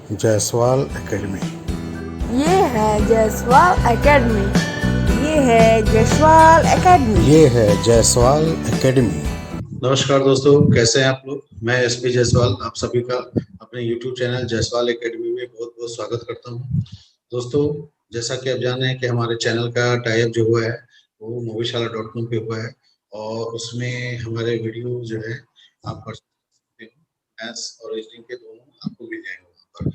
Jaiswal academy. ये है Jaiswal academy. ये है जायसवाल एकेडमी। ये है जायसवाल एकेडमी। नमस्कार दोस्तों, कैसे हैं आप लोग। मैं एसपी जायसवाल आप सभी का अपने यूट्यूब चैनल जायसवाल एकेडमी में बहुत बहुत स्वागत करता हूं। दोस्तों, जैसा कि आप जान रहे हैं कि हमारे चैनल का टाइप जो हुआ है वो movieshala.com पे हुआ है और उसमें हमारे वीडियो जो है आप पढ़ सकते हो। मैथ्स और रीजनिंग के दोनों आपको मिल जाएंगे वहाँ पर।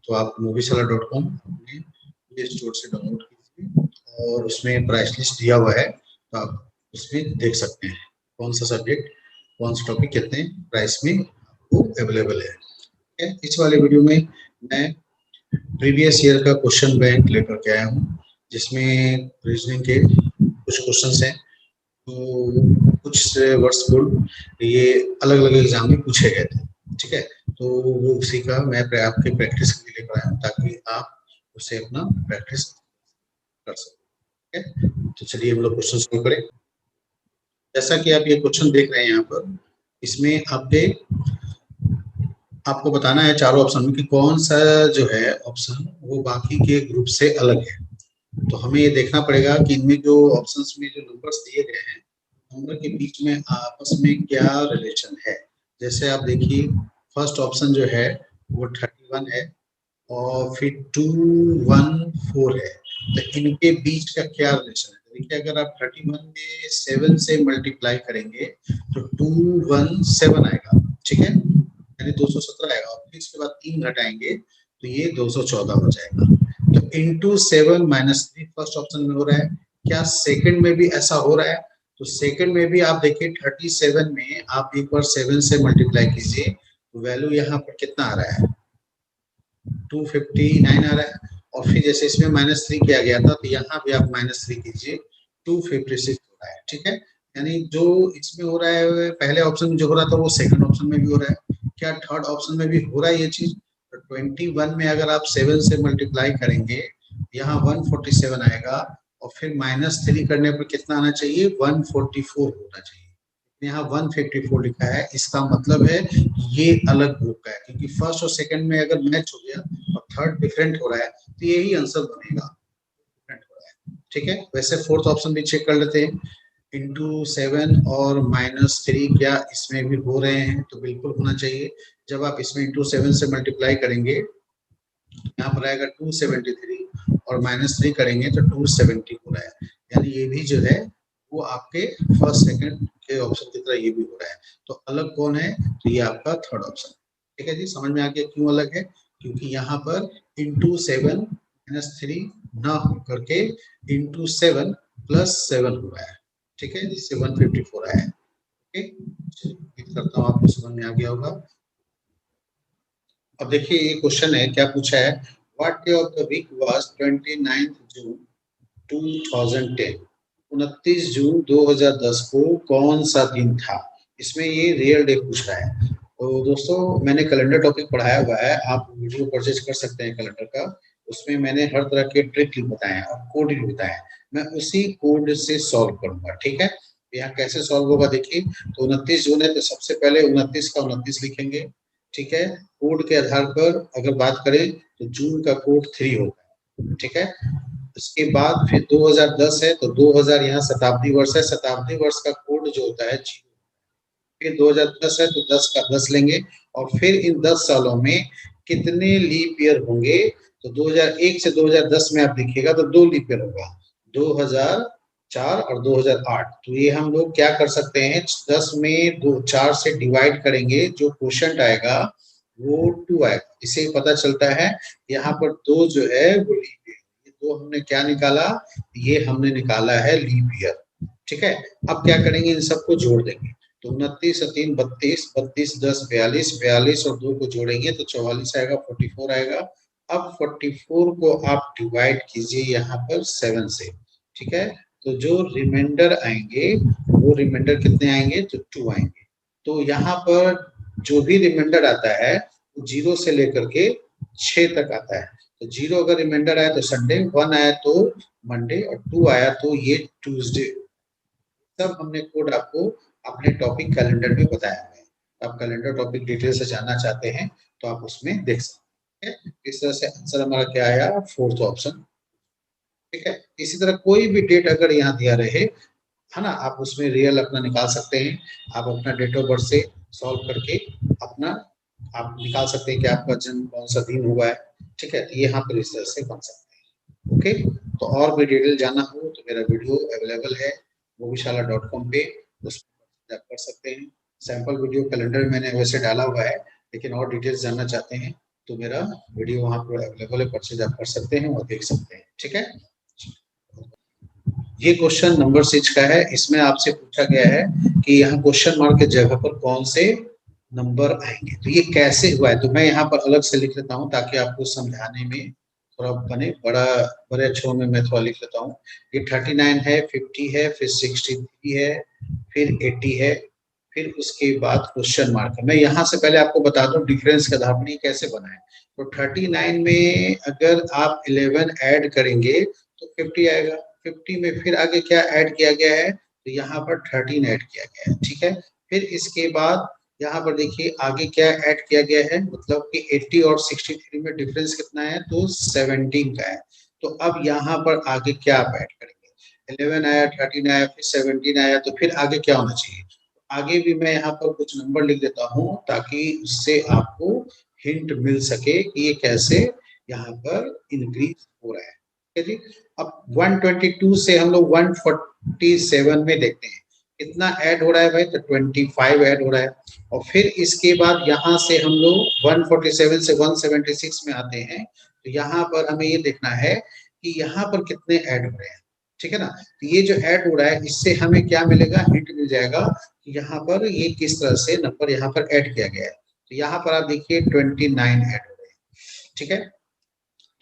तो आप movieshala.com अपने प्ले स्टोर से डाउनलोड कीजिए और उसमें प्राइस लिस्ट दिया हुआ है, तो आप उसमें देख सकते हैं कौन सा सब्जेक्ट कौन सा टॉपिक कितने प्राइस में आपको अवेलेबल है। इस वाले वीडियो में मैं प्रीवियस ईयर का क्वेश्चन बैंक लेकर के आया हूँ, जिसमें रीजनिंग के कुछ क्वेश्चंस हैं तो कुछ वर्ष पूर्व ये अलग अलग एग्जाम में पूछे गए थे। ठीक है, तो वो उसी का मैं आपके प्रैक्टिस के लिए लेकर आया हूँ ताकि आप उसे अपना प्रैक्टिस कर सकें। ठीक है, तो चलिए हम लोग क्वेश्चन शुरू करें। जैसा कि आप ये क्वेश्चन देख रहे हैं यहाँ पर, इसमें आपको बताना है चारों ऑप्शन में कि कौन सा जो है ऑप्शन वो बाकी के ग्रुप से अलग है। तो हमें ये देखना पड़ेगा कि इनमें जो ऑप्शंस में जो नंबर्स दिए गए हैं, नंबर के बीच में आपस में क्या रिलेशन है। जैसे आप देखिए, फर्स्ट ऑप्शन जो है वो 31 है और फिर 214 है, तो इनके बीच का क्या रिलेशन है। देखिए, अगर आप 31 में 7 से मल्टीप्लाई करेंगे तो 217 आएगा। ठीक है, यानी 217 आएगा और फिर इसके बाद 3 घटाएंगे तो ये 214 हो जाएगा। तो इंटू 7 माइनस 3 फर्स्ट ऑप्शन में हो रहा है। क्या सेकंड में भी ऐसा हो रहा है? तो सेकंड में भी आप देखिए 37 में आप एक बार 7 से मल्टीप्लाई कीजिए तो वैल्यू यहाँ पर कितना आ रहा है, 259 आ रहा है। और फिर जैसे इसमें -3 किया गया था तो यहाँ भी आप -3 कीजिए, 256 हो रहा है। ठीक है, यानी जो इसमें हो रहा है पहले ऑप्शन में जो हो रहा था वो सेकंड ऑप्शन में भी हो रहा है। क्या थर्ड ऑप्शन में भी हो रहा है ये चीज? तो 21 में अगर आप 7 से मल्टीप्लाई करेंगे यहाँ 147 आएगा और फिर -3 करने पर कितना आना चाहिए, 144 होना चाहिए। यहाँ 154 लिखा है, इसका मतलब है ये अलग ग्रुप का है, क्योंकि फर्स्ट और सेकंड में अगर मैच हो गया और थर्ड डिफरेंट हो रहा है तो यही आंसर बनेगा, डिफरेंट हो रहा है। ठीक है, वैसे फोर्थ ऑप्शन भी चेक कर लेते हैं। इंटू 7 और -3 क्या इसमें भी हो रहे हैं? तो बिल्कुल होना चाहिए। जब आप इसमें इंटू 7 से मल्टीप्लाई करेंगे यहाँ पर आएगा 273 और -3 करेंगे तो 270 हो रहा है, यानी ये भी जो है वो आपके फर्स्ट सेकंड के ऑप्शन की तरह ये भी हो रहा है। तो अलग कौन है? तो ये आपका थर्ड ऑप्शन। ठीक है जी, समझ में आ गया क्यों अलग है? क्योंकि यहाँ पर इंटू 7 -3 ना हो करके इंटू 7 +7 हो रहा है। ठीक है, जिससे 154 आया है। ठीक, करता हूँ, आपको समझ में आ गया होगा। अब देखिए ये क्वेश्चन है, क्या पूछा है, what day of the week was 29th June 2010। 29 जून 2010 को कौन सा दिन था? इसमें ये रियल डे पूछ रहा है। तो दोस्तों, मैंने कैलेंडर टॉपिक पढ़ाया हुआ है, आप वीडियो परचेज कर सकते हैं कैलेंडर का। उसमें मैंने हर तरह के ट्रिक बताए हैं और कोड भी बताए हैं। मैं उसी कोड से सॉल्व करूंगा। ठीक है, यहाँ कैसे सॉल्व होगा देखिए। तो 29 जून है तो सबसे पहले 29 का 29 लिखेंगे। ठीक है, कोड के आधार पर अगर बात करें तो जून का कोड 3 होगा है। ठीक है, उसके बाद फिर 2010 है तो 2000 यहाँ शताब्दी वर्ष है, शताब्दी वर्ष का कोड जो होता है 0। फिर 2010 है तो 10 का 10 लेंगे और फिर इन 10 सालों में कितने लीप ईयर होंगे। तो 2001 से 2010 में आप देखिएगा तो 2 लीप ईयर होगा, 2004 और 2008। तो ये हम लोग क्या कर सकते हैं, 10 में 4 से डिवाइड करेंगे, जो क्वोशंट आएगा वो 2 आएगा। इससे पता चलता है यहाँ पर 2 जो है वो लीप ईयर, ये 2 हमने क्या निकाला, ये हमने निकाला है लीप ईयर। ठीक है, अब क्या करेंगे, इन सबको जोड़ देंगे। तो 29 और 3 32, 32 10 42, 42 और 2 को जोड़ेंगे तो 44 आएगा, 44 आएगा। अब 44 को आप डिवाइड कीजिए यहाँ पर 7 से। ठीक है, तो जो रिमाइंडर आएंगे वो रिमाइंडर कितने आएंगे, तो 2 आएंगे। तो यहाँ पर जो भी रिमाइंडर आता है वो 0 से लेकर के 6 तक आता है। तो 0 अगर रिमाइंडर आया तो संडे, 1 आया तो मंडे और 2 आया तो ये ट्यूसडे। सब हमने कोड आपको अपने टॉपिक कैलेंडर में बताया है। आप कैलेंडर टॉपिक डिटेल से जानना चाहते हैं तो आप उसमें देख सकते हैं। इस तरह से आंसर हमारा क्या आया, फोर्थ ऑप्शन। ठीक है, इसी तरह कोई भी डेट अगर यहाँ दिया रहे, है ना, आप उसमें रियल अपना निकाल सकते हैं। आप अपना डेट ऑफ बर्थ से सॉल्व करके अपना आप निकाल सकते हैं कि आपका जन्म कौन सा दिन हुआ है। ठीक है, यहाँ पर इस तरह से बन सकते हैं। ओके, तो और भी डिटेल जानना हो तो मेरा वीडियो अवेलेबल है movishala.com पे, उसमें आप कर सकते हैं। सैंपल वीडियो कैलेंडर मैंने वैसे डाला हुआ है, लेकिन और डिटेल्स जानना चाहते हैं तो मेरा वीडियो वहाँ पर अवेलेबल है, परचेज आप कर सकते हैं और देख सकते हैं। ठीक है, ये क्वेश्चन नंबर 6 का है। इसमें आपसे पूछा गया है कि यहाँ क्वेश्चन मार्क के जगह पर कौन से नंबर आएंगे, तो ये कैसे हुआ है, तो मैं यहाँ पर अलग से लिख लेता हूँ ताकि आपको समझाने में थोड़ा बने, बड़े अक्षरों में मैं थोड़ा लिख लेता हूँ। ये 39 है, 50 है, फिर 63 है, फिर 80 है, फिर उसके बाद क्वेश्चन मार्क है। मैं यहाँ से पहले आपको बता दूं डिफरेंस के आधार पर ये कैसे बना है। तो 39 में अगर आप 11 ऐड करेंगे तो 50 आएगा। 50 में फिर आगे क्या ऐड किया गया है, तो यहाँ पर 13 ऐड किया गया है। ठीक है, फिर इसके बाद यहाँ पर देखिए आगे क्या ऐड किया गया है, मतलब कि 80 और 63 में डिफरेंस कितना है, तो 17 का है। तो अब यहाँ पर आगे क्या आप ऐड करेंगे, 11 आया, 13 आया, फिर 17 आया, तो फिर आगे क्या होना चाहिए। आगे भी मैं यहाँ पर कुछ नंबर लिख देता हूँ ताकि उससे आपको हिंट मिल सके कि ये कैसे यहाँ पर इंक्रीज हो रहा है। ठीक है जी, अब 122 से हम लोग 147 में देखते हैं कितना ऐड हो रहा है भाई, तो 25 ऐड हो रहा है। और फिर इसके बाद यहाँ से हम लोग 147 से 176 में आते हैं, तो यहाँ पर हमें ये देखना है कि यहाँ पर कितने ऐड हो रहे हैं। ठीक है ना, तो ये जो ऐड हो रहा है इससे हमें क्या मिलेगा, हिंट मिल जाएगा कि यहाँ पर ये किस तरह से नंबर यहाँ पर ऐड किया गया है। तो यहाँ पर आप देखिए 29 ऐड हो रहे हैं। ठीक है,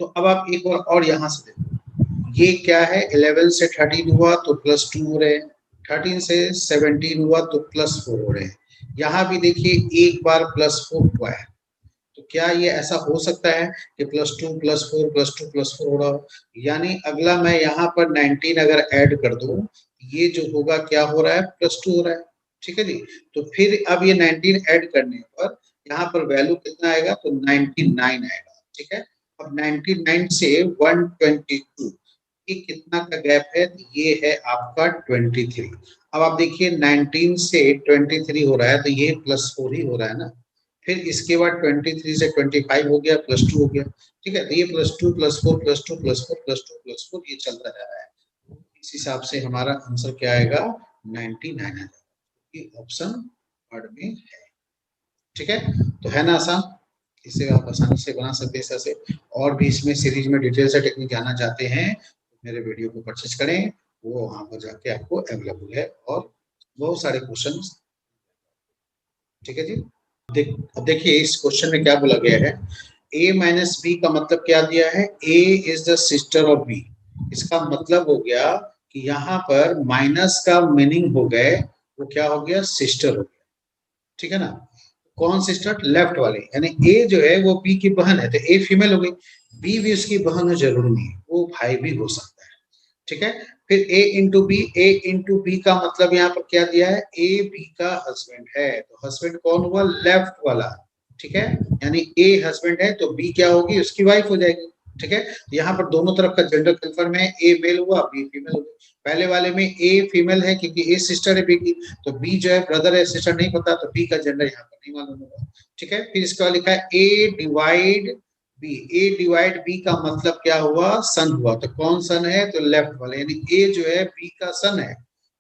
तो अब आप एक और यहाँ से देखो, ये क्या है, 11 से 13 हुआ तो +2 हो रहे हैं, 13 से 17 हुआ तो +4 हो रहे हैं। यहाँ भी देखिए एक बार +4 हुआ है, तो क्या ये ऐसा हो सकता है कि +2 +4 +2 +4 हो रहा हो, यानी अगला मैं यहाँ पर 19 अगर ऐड कर दूं, ये जो होगा क्या हो रहा है, +2 हो रहा है। ठीक है जी, तो फिर अब ये 19 ऐड करने पर यहाँ पर वैल्यू कितना आएगा, तो 99 आएगा। ठीक है, अब 99 से 122 ये कितना का गैप है, ये है आपका 23। अब आप देखिए 19 से 23 हो रहा है, तो ये +4 ही हो रहा है ना। फिर इसके बाद 23 से 25 हो गया, +2 हो गया। ठीक है, तो ये +2 +4 +2 +4 +2 +4 ये चलता जा रहा है। इस हिसाब से हमारा आंसर क्या आएगा, 99 आ जाएगा। ये ऑप्शन थर्ड में है। ठीक है, तो है ना आसान, इसे आप आसानी से बना सकते हैं। इस तरह से और भी इसमें सीरीज में डिटेल से टेक्निक जानना चाहते हैं तो मेरे वीडियो को परचेज करें, वो वहां पर जाके आपको अवेलेबल है और बहुत सारे क्वेश्चन। ठीक है जी, अब देखिए इस क्वेश्चन में क्या बोला गया है, a माइनस बी का मतलब क्या दिया है, a is the sister of b। इसका मतलब हो गया कि यहाँ पर माइनस का मीनिंग हो गए, वो क्या हो गया, सिस्टर हो गया। ठीक है ना, कौन सिस्टर, लेफ्ट वाले, यानी ए जो है वो बी की बहन है, तो ए फीमेल हो गई, बी भी उसकी बहन हो जरूरी नहीं, वो भाई भी हो सकता है। ठीक है, फिर ए इंटू बी का मतलब यहाँ पर क्या दिया है, ए बी का हस्बैंड है, तो हस्बैंड कौन हुआ, लेफ्ट वाला। ठीक है, यानी ए हस्बैंड है तो बी क्या होगी, उसकी वाइफ हो जाएगी। ठीक है, यहाँ पर दोनों तरफ का जेंडर कंफर्म है, ए मेल हुआ, बी फीमेल हो गई। पहले वाले में ए फीमेल है क्योंकि ए सिस्टर है बी की, तो बी जो है ब्रदर है, सिस्टर नहीं पता, तो बी का जेंडर यहाँ पर नहीं मालूम होगा। ठीक है, फिर इसका लिखा है ए डिवाइड बी, ए डिवाइड बी का मतलब क्या हुआ, सन हुआ, तो कौन सन है, तो लेफ्ट वाले, यानी ए जो है बी का सन है,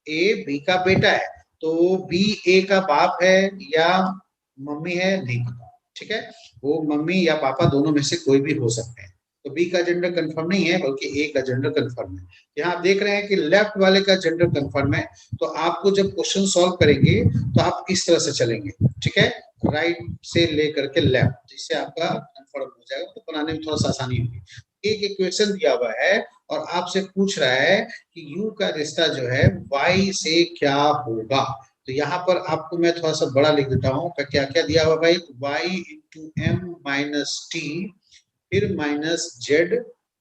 ए बी का बेटा है, तो बी ए का बाप है या मम्मी है, नहीं पता। ठीक है, वो मम्मी या पापा दोनों में से कोई भी हो सकते हैं, तो बी का जेंडर कंफर्म नहीं है बल्कि ए का जेंडर कंफर्म है। यहाँ आप देख रहे हैं कि लेफ्ट वाले का जेंडर कंफर्म है, तो आपको जब क्वेश्चन सॉल्व करेंगे तो आप इस तरह से चलेंगे। ठीक है, राइट से लेकर के लेफ्ट, जिससे आपका कंफर्म हो जाएगा, तो बनाने में थोड़ा सा आसानी होगी। एक इक्वेशन दिया हुआ है और आपसे पूछ रहा है कि u का रिश्ता जो है y से क्या होगा, तो यहाँ पर आपको मैं थोड़ा सा बड़ा लिख देता हूँ, क्या क्या दिया हुआ भाई, y into M minus T, फिर माइनस जेड,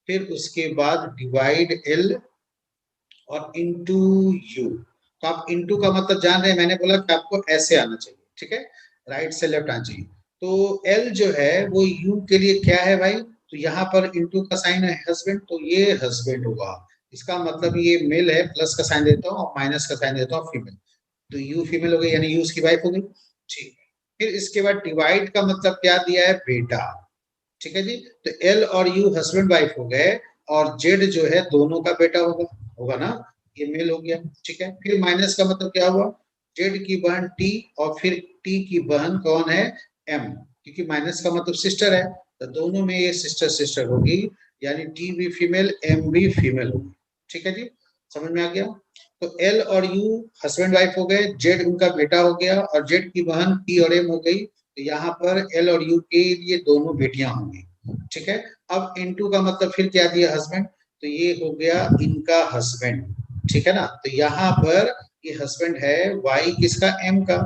फिर उसके बाद डिवाइड एल और इंटू यू। तो आप इंटू का मतलब जान रहे हैं, मैंने बोला कि आपको ऐसे आना चाहिए। ठीक है, राइट से लेफ्ट आना चाहिए। तो एल जो है वो यू के लिए क्या है भाई, तो यहाँ पर इनटू का साइन है हस्बैंड, तो ये हस्बैंड होगा। इसका मतलब ये मेल है, प्लस का साइन देता हूँ और माइनस का साइन देता हूँ फीमेल, तो यू फीमेल हो गई यानी यू उसकी वाइफ हो गई। ठीक है, फिर इसके बाद डिवाइड का मतलब क्या दिया है, बेटा। ठीक है जी, तो एल और यू हस्बैंड वाइफ हो गए और जेड जो है दोनों का बेटा होगा, होगा ना, ये मेल हो गया। ठीक है, फिर माइनस का मतलब क्या हुआ, जेड की बहन टी और फिर टी की बहन कौन है, एम, क्योंकि माइनस का मतलब सिस्टर है, तो दोनों में ये सिस्टर सिस्टर होगी, यानी टी भी फीमेल एम भी फीमेल होगी। ठीक है जी, समझ में आ गया। तो एल और यू हस्बैंड वाइफ हो गए, जेड उनका बेटा हो गया और जेड की बहन टी और एम हो गई, तो यहाँ पर एल और यू के लिए दोनों बेटियां होंगी। ठीक है, अब इनटू का मतलब फिर क्या दिया, हस्बैंड, तो ये हो गया इनका हस्बैंड। ठीक है ना, तो यहाँ पर ये हस्बैंड है वाई किसका, एम का।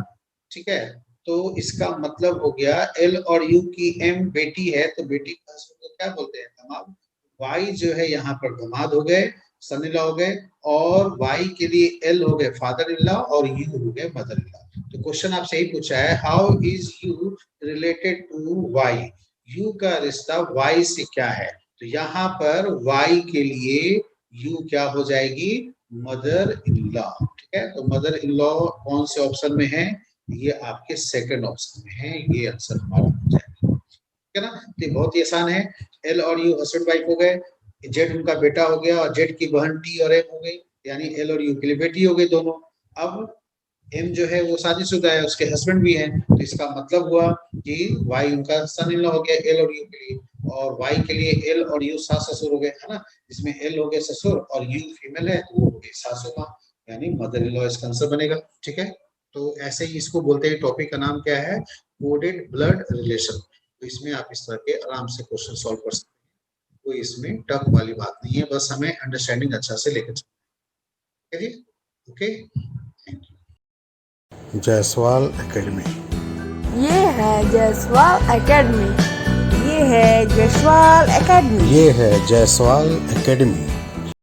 ठीक है, तो इसका मतलब हो गया एल और यू की एम बेटी है, तो बेटी का हस्बैंड को क्या बोलते हैं, दामाद। वाई जो है यहाँ पर दामाद हो गए, सन इन लॉ हो गए, और वाई के लिए एल हो गए फादर इन लॉ और यू हो गए मदर इन लॉ। तो क्वेश्चन आपसे यही पूछा है, how is U related to Y, U का रिश्ता वाई से क्या है, तो यहाँ पर वाई के लिए यू क्या हो जाएगी, मदर इन लॉ। ठीक है, तो मदर इन लॉ कौन से ऑप्शन में है, ये आपके सेकंड ऑप्शन में है, ये आंसर हमारा हो जाएगा। ठीक है ना, तो बहुत ही आसान है, एल और यू हस्बैंड वाइफ हो गए, जेड उनका बेटा हो गया और जेड की बहन टी और एम हो गई, यानी एल और यू के लिए बेटी हो गई दोनों। अब एम जो है वो शादीशुदा है, उसके हस्बैंड भी हैं, तो इसका मतलब हुआ कि वाई उनका सन इन लॉ हो गया एल और यू के लिए, और वाई के लिए एल और यू सास ससुर हो गए, है ना, जिसमें एल हो गए ससुर और यू फीमेल है तो वो हो गई सासू माँ, यानी मदर इन लॉ इसका आंसर बनेगा। ठीक है, तो ऐसे ही इसको बोलते हैं, टॉपिक का नाम क्या है, कोडेड ब्लड रिलेशन। तो इसमें आप इस तरह के आराम से क्वेश्चन सॉल्व कर सकते हैं, कोई इसमें टफ वाली बात नहीं है, बस हमें अंडरस्टैंडिंग अच्छा से लेकर चलना है। Okay, thank you. Jaiswal academy. ये है जयसवाल एकेडमी। ये है जयसवाल एकेडमी। ये है जायसवाल एकेडमी।